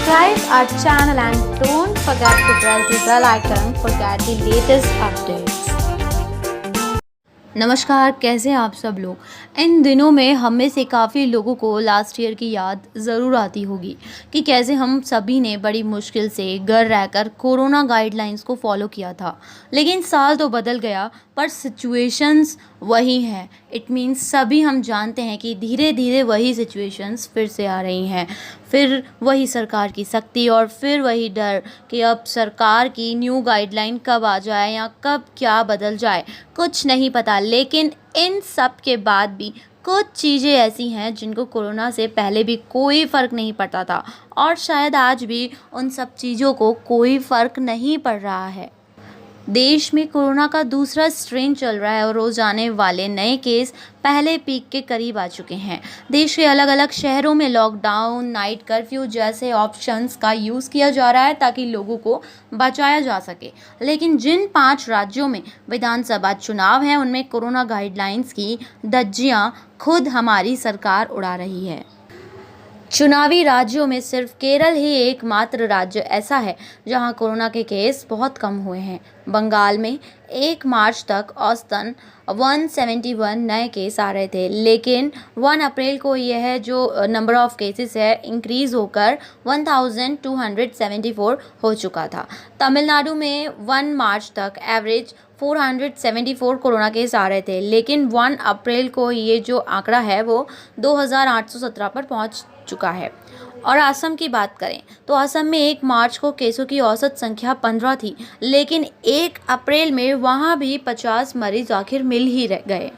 Subscribe our channel and don't forget to press the bell icon for get the latest updates. नमस्कार, कैसे हैं आप सब लोग। इन दिनों में हम में से काफ़ी लोगों को लास्ट ईयर की याद ज़रूर आती होगी कि कैसे हम सभी ने बड़ी मुश्किल से घर रहकर कोरोना गाइडलाइंस को फॉलो किया था। लेकिन साल तो बदल गया पर सिचुएशंस वही हैं। इट मीन्स सभी हम जानते हैं कि धीरे धीरे वही सिचुएशंस फिर से आ रही हैं। फिर वही सरकार की सख्ती और फिर वही डर कि अब सरकार की न्यू गाइडलाइन कब आ जाए या कब क्या बदल जाए, कुछ नहीं पता। लेकिन इन सब के बाद भी कुछ चीज़ें ऐसी हैं जिनको कोरोना से पहले भी कोई फ़र्क नहीं पड़ता था और शायद आज भी उन सब चीज़ों को कोई फ़र्क नहीं पड़ रहा है। देश में कोरोना का दूसरा स्ट्रेन चल रहा है और रोज़ आने वाले नए केस पहले पीक के करीब आ चुके हैं। देश के अलग अलग शहरों में लॉकडाउन, नाइट कर्फ्यू जैसे ऑप्शंस का यूज़ किया जा रहा है ताकि लोगों को बचाया जा सके। लेकिन जिन 5 राज्यों में विधानसभा चुनाव हैं उनमें कोरोना गाइडलाइंस की धज्जियां खुद हमारी सरकार उड़ा रही है। चुनावी राज्यों में सिर्फ केरल ही एकमात्र राज्य ऐसा है जहां कोरोना के केस बहुत कम हुए हैं। बंगाल में 1 मार्च तक औसतन 171 नए केस आ रहे थे, लेकिन 1 अप्रैल को यह जो नंबर ऑफ केसेस है इंक्रीज़ होकर 1274 हो चुका था। तमिलनाडु में 1 मार्च तक एवरेज 474 कोरोना केस आ रहे थे, लेकिन 1 अप्रैल को ये जो आंकड़ा है वो 2817 पर पहुंच चुका है। और असम की बात करें तो असम में 1 मार्च को केसों की औसत संख्या 15 थी, लेकिन 1 अप्रैल में वहां भी 50 मरीज आखिर मिल ही गए।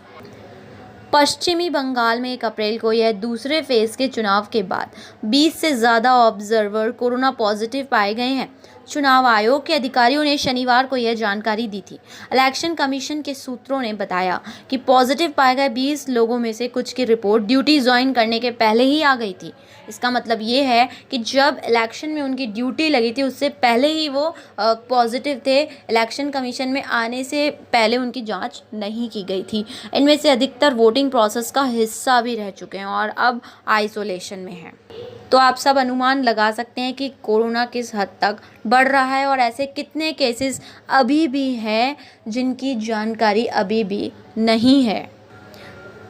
पश्चिमी बंगाल में 1 अप्रैल को यह दूसरे फेज के चुनाव के बाद 20 से ज़्यादा ऑब्जर्वर कोरोना पॉजिटिव पाए गए हैं। चुनाव आयोग के अधिकारियों ने शनिवार को यह जानकारी दी थी। इलेक्शन कमीशन के सूत्रों ने बताया कि पॉजिटिव पाए गए 20 लोगों में से कुछ की रिपोर्ट ड्यूटी ज्वाइन करने के पहले ही आ गई थी। इसका मतलब ये है कि जब इलेक्शन में उनकी ड्यूटी लगी थी उससे पहले ही वो पॉजिटिव थे। इलेक्शन कमीशन में आने से पहले उनकी जांच नहीं की गई थी। इनमें से अधिकतर वोटिंग प्रोसेस का हिस्सा भी रह चुके हैं और अब आइसोलेशन में हैं। तो आप सब अनुमान लगा सकते हैं कि कोरोना किस हद तक बढ़ रहा है और ऐसे कितने केसेस अभी भी हैं जिनकी जानकारी अभी भी नहीं है।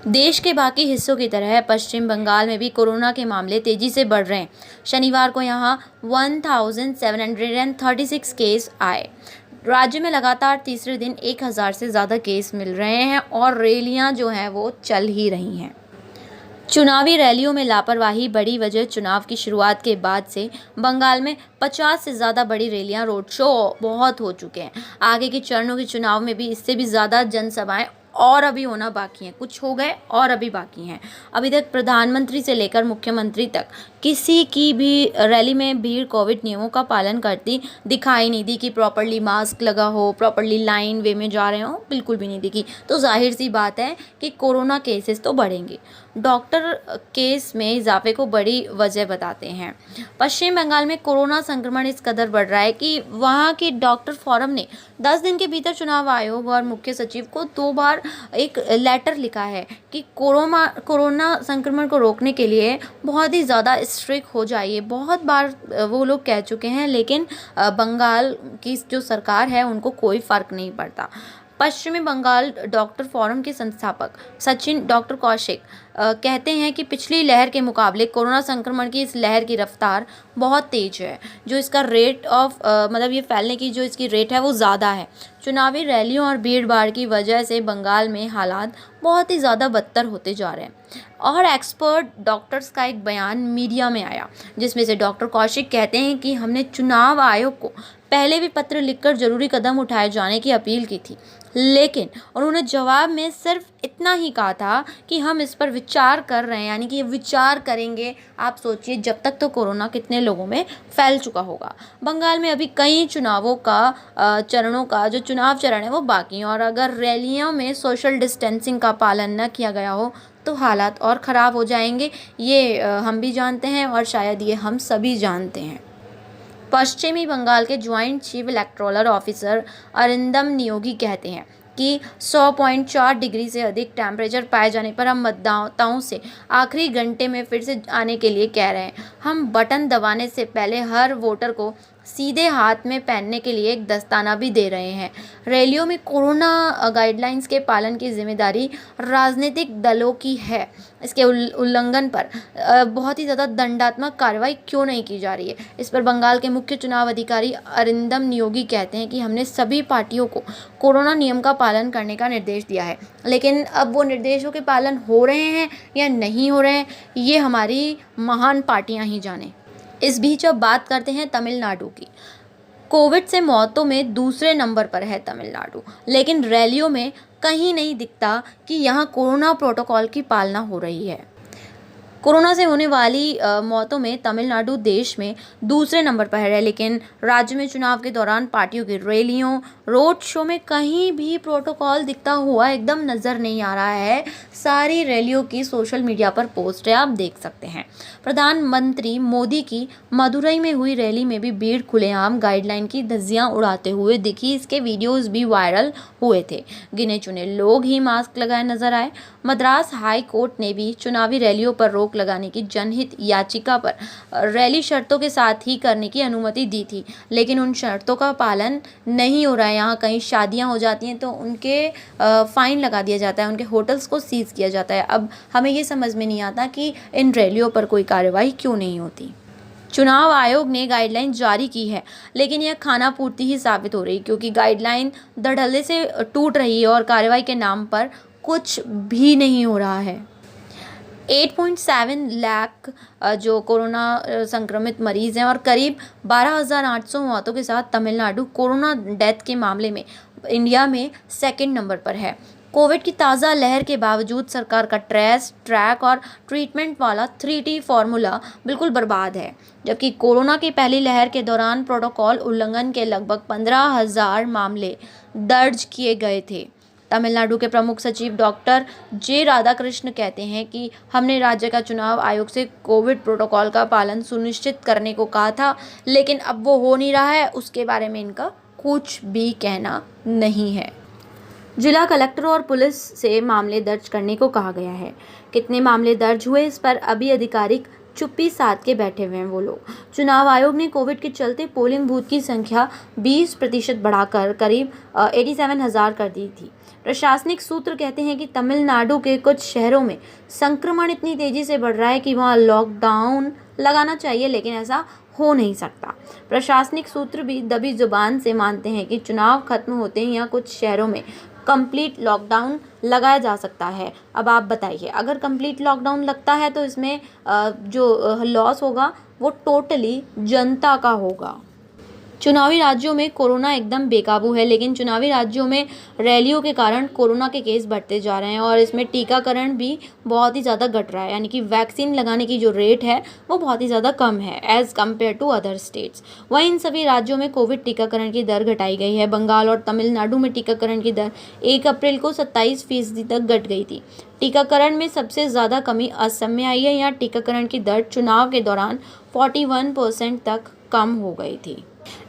देश के बाकी हिस्सों की तरह पश्चिम बंगाल में भी कोरोना के मामले तेज़ी से बढ़ रहे हैं। शनिवार को यहाँ 1736 केस आए। राज्य में लगातार तीसरे दिन 1000 से ज़्यादा केस मिल रहे हैं और रैलियाँ जो हैं वो चल ही रही हैं। चुनावी रैलियों में लापरवाही बड़ी वजह। चुनाव की शुरुआत के बाद से बंगाल में 50 से ज़्यादा बड़ी रैलियां, रोड शो बहुत हो चुके हैं। आगे के चरणों के चुनाव में भी इससे भी ज़्यादा जनसभाएं और अभी होना बाकी हैं। कुछ हो गए और अभी बाकी हैं। अभी तक प्रधानमंत्री से लेकर मुख्यमंत्री तक किसी की भी रैली में भीड़ कोविड नियमों का पालन करती दिखाई नहीं दी कि प्रॉपरली मास्क लगा हो, प्रॉपरली लाइन वे में जा रहे हो, बिल्कुल भी नहीं दिखी। तो जाहिर सी बात है कि कोरोना केसेस तो बढ़ेंगे। डॉक्टर केस में इजाफे को बड़ी वजह बताते हैं। पश्चिम बंगाल में कोरोना संक्रमण इस कदर बढ़ रहा है कि वहाँ की डॉक्टर फोरम ने 10 दिन के भीतर चुनाव आयोग और मुख्य सचिव को 2 बार एक लेटर लिखा है कि कोरोना संक्रमण को रोकने के लिए बहुत ही ज़्यादा स्ट्रिक्ट हो जाइए। बहुत बार वो लोग कह चुके हैं, लेकिन बंगाल की जो सरकार है उनको कोई फ़र्क नहीं पड़ता। पश्चिमी बंगाल डॉक्टर फोरम के संस्थापक सचिन डॉक्टर कौशिक कहते हैं कि पिछली लहर के मुकाबले कोरोना संक्रमण की इस लहर की रफ्तार बहुत तेज है। जो इसका रेट ऑफ मतलब ये फैलने की जो इसकी रेट है वो ज़्यादा है। चुनावी रैलियों और भीड़ भाड़ की वजह से बंगाल में हालात बहुत ही ज़्यादा बदतर होते जा रहे हैं। और एक्सपर्ट डॉक्टर्स का एक बयान मीडिया में आया जिसमें से डॉक्टर कौशिक कहते हैं कि हमने चुनाव आयोग को पहले भी पत्र लिखकर जरूरी कदम उठाए जाने की अपील की थी, लेकिन उन्होंने जवाब में सिर्फ इतना ही कहा था कि हम इस पर विचार कर रहे हैं, यानी कि विचार करेंगे। आप सोचिए जब तक तो कोरोना कितने लोगों में फैल चुका होगा। बंगाल में अभी कई चुनावों का चरणों का जो चुनाव चरण है वो बाकी है और अगर रैलियों में सोशल डिस्टेंसिंग का पालन न किया गया हो तो हालात और ख़राब हो जाएंगे। ये हम भी जानते हैं और शायद ये हम सभी जानते हैं। पश्चिमी बंगाल के joint chief electoral officer Arindam Niyogi कहते हैं कि 100.4 डिग्री से अधिक टेम्परेचर पाए जाने पर हम मतदाताओं से आखिरी घंटे में फिर से आने के लिए कह रहे हैं। हम बटन दबाने से पहले हर वोटर को सीधे हाथ में पहनने के लिए एक दस्ताना भी दे रहे हैं। रैलियों में कोरोना गाइडलाइंस के पालन की जिम्मेदारी राजनीतिक दलों की है। इसके उल्लंघन पर बहुत ही ज़्यादा दंडात्मक कार्रवाई क्यों नहीं की जा रही है? इस पर बंगाल के मुख्य चुनाव अधिकारी अरिंदम नियोगी कहते हैं कि हमने सभी पार्टियों को कोरोना नियम का पालन करने का निर्देश दिया है, लेकिन अब वो निर्देशों के पालन हो रहे हैं या नहीं हो रहे हैं, ये हमारी महान पार्टियां ही जाने। इस बीच अब बात करते हैं तमिलनाडु की। कोविड से मौतों में दूसरे नंबर पर है तमिलनाडु, लेकिन रैलियों में कहीं नहीं दिखता कि यहाँ कोरोना प्रोटोकॉल की पालना हो रही है। कोरोना से होने वाली मौतों में तमिलनाडु देश में दूसरे नंबर पर है, लेकिन राज्य में चुनाव के दौरान पार्टियों की रैलियों, रोड शो में कहीं भी प्रोटोकॉल दिखता हुआ एकदम नज़र नहीं आ रहा है। सारी रैलियों की सोशल मीडिया पर पोस्ट है, आप देख सकते हैं। प्रधानमंत्री मोदी की मदुरई में हुई रैली में भी भीड़ खुलेआम गाइडलाइन की धज्जियां उड़ाते हुए दिखी। इसके वीडियोज़ भी वायरल हुए थे। गिने चुने लोग ही मास्क लगाए नजर आए। मद्रास हाई कोर्ट ने भी चुनावी रैलियों पर रोक लगाने की जनहित याचिका पर रैली शर्तों के साथ ही करने की अनुमति दी थी, लेकिन उन शर्तों का पालन नहीं हो रहा है। यहाँ कहीं शादियाँ हो जाती हैं तो उनके फाइन लगा दिया जाता है, उनके होटल्स को सीज किया जाता है। अब हमें ये समझ में नहीं आता कि इन रैलियों पर कोई कार्रवाई क्यों नहीं होती। चुनाव आयोग ने गाइडलाइन जारी की है, लेकिन यह खाना पूर्ति ही साबित हो रही, क्योंकि गाइडलाइन धड़ल्ले से टूट रही है और कार्रवाई के नाम पर कुछ भी नहीं हो रहा है। 8.7 लाख जो कोरोना संक्रमित मरीज हैं और करीब 12,800 मौतों के साथ तमिलनाडु कोरोना डेथ के मामले में इंडिया में सेकंड नंबर पर है। कोविड की ताज़ा लहर के बावजूद सरकार का ट्रेस, ट्रैक और ट्रीटमेंट वाला 3T फॉर्मूला बिल्कुल बर्बाद है। जबकि कोरोना की पहली लहर के दौरान प्रोटोकॉल उल्लंघन के लगभग 15,000 मामले दर्ज किए गए थे। तमिलनाडु के प्रमुख सचिव डॉक्टर जे राधाकृष्ण कहते हैं कि हमने राज्य का चुनाव आयोग से कोविड प्रोटोकॉल का पालन सुनिश्चित करने को कहा था, लेकिन अब वो हो नहीं रहा है, उसके बारे में इनका कुछ भी कहना नहीं है। जिला कलेक्टर और पुलिस से मामले दर्ज करने को कहा गया है। कितने मामले दर्ज हुए इस पर अभी आधिकारिक चुप्पी साध के बैठे हुए हैं वो लोग। चुनाव आयोग ने कोविड के चलते पोलिंग बूथ की संख्या 20% बढ़ाकर करीब 87,000 कर दी थी। प्रशासनिक सूत्र कहते हैं कि तमिलनाडु के कुछ शहरों में संक्रमण इतनी तेजी से बढ़ रहा है कि वहां लॉकडाउन लगाना चाहिए, लेकिन ऐसा हो नहीं सकता। प्रशासनिक सूत्र भी दबी जुबान से मानते हैं कि चुनाव खत्म होते ही यहाँ कुछ शहरों में कंप्लीट लॉकडाउन लगाया जा सकता है। अब आप बताइए, अगर कंप्लीट लॉकडाउन लगता है तो इसमें जो लॉस होगा वो टोटली जनता का होगा। चुनावी राज्यों में कोरोना एकदम बेकाबू है, लेकिन चुनावी राज्यों में रैलियों के कारण कोरोना के केस बढ़ते जा रहे हैं और इसमें टीकाकरण भी बहुत ही ज़्यादा घट रहा है, यानी कि वैक्सीन लगाने की जो रेट है वो बहुत ही ज़्यादा कम है as compared to other states. वहीं इन सभी राज्यों में कोविड टीकाकरण की दर घटाई गई है। बंगाल और तमिलनाडु में टीकाकरण की दर 1 अप्रैल को 27% तक घट गई थी। टीकाकरण में सबसे ज़्यादा कमी असम में आई है। यहाँ टीकाकरण की दर चुनाव के दौरान 41% तक कम हो गई थी।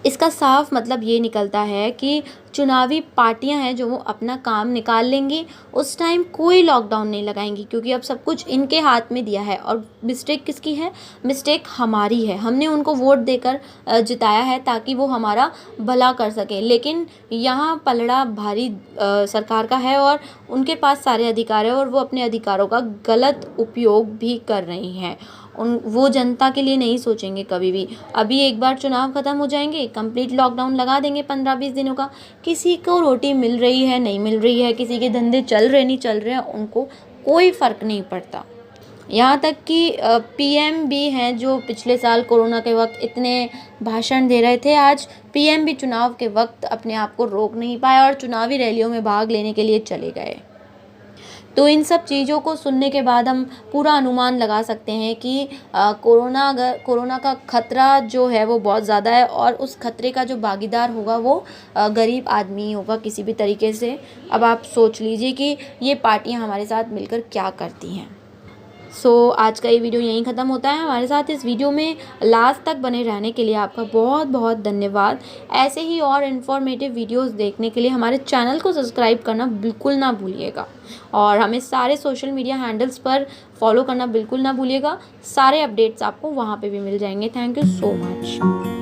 इसका साफ मतलब ये निकलता है कि चुनावी पार्टियां हैं जो वो अपना काम निकाल लेंगी, उस टाइम कोई लॉकडाउन नहीं लगाएंगी, क्योंकि अब सब कुछ इनके हाथ में दिया है। और मिस्टेक किसकी है? मिस्टेक हमारी है। हमने उनको वोट देकर जिताया है ताकि वो हमारा भला कर सके, लेकिन यहाँ पलड़ा भारी सरकार का है और उनके पास सारे अधिकार है और वो अपने अधिकारों का गलत उपयोग भी कर रही हैं। वो जनता के लिए नहीं सोचेंगे कभी भी। अभी एक बार चुनाव ख़त्म हो जाएंगे, कंप्लीट लॉकडाउन लगा देंगे 15-20 दिनों का। किसी को रोटी मिल रही है नहीं मिल रही है, किसी के धंधे चल रहे नहीं चल रहे हैं, उनको कोई फ़र्क नहीं पड़ता। यहाँ तक कि PM भी हैं जो पिछले साल कोरोना के वक्त इतने भाषण दे रहे थे, आज PM भी चुनाव के वक्त अपने आप को रोक नहीं पाए और चुनावी रैलियों में भाग लेने के लिए चले गए। तो इन सब चीज़ों को सुनने के बाद हम पूरा अनुमान लगा सकते हैं कि कोरोना का खतरा जो है वो बहुत ज़्यादा है और उस खतरे का जो भागीदार होगा वो गरीब आदमी ही होगा किसी भी तरीके से। अब आप सोच लीजिए कि ये पार्टियां हमारे साथ मिलकर क्या करती हैं। आज का ये वीडियो यहीं ख़त्म होता है। हमारे साथ इस वीडियो में लास्ट तक बने रहने के लिए आपका बहुत बहुत धन्यवाद। ऐसे ही और इन्फॉर्मेटिव वीडियोस देखने के लिए हमारे चैनल को सब्सक्राइब करना बिल्कुल ना भूलिएगा और हमें सारे सोशल मीडिया हैंडल्स पर फॉलो करना बिल्कुल ना भूलिएगा। सारे अपडेट्स आपको वहाँ पे भी मिल जाएंगे। Thank you so much.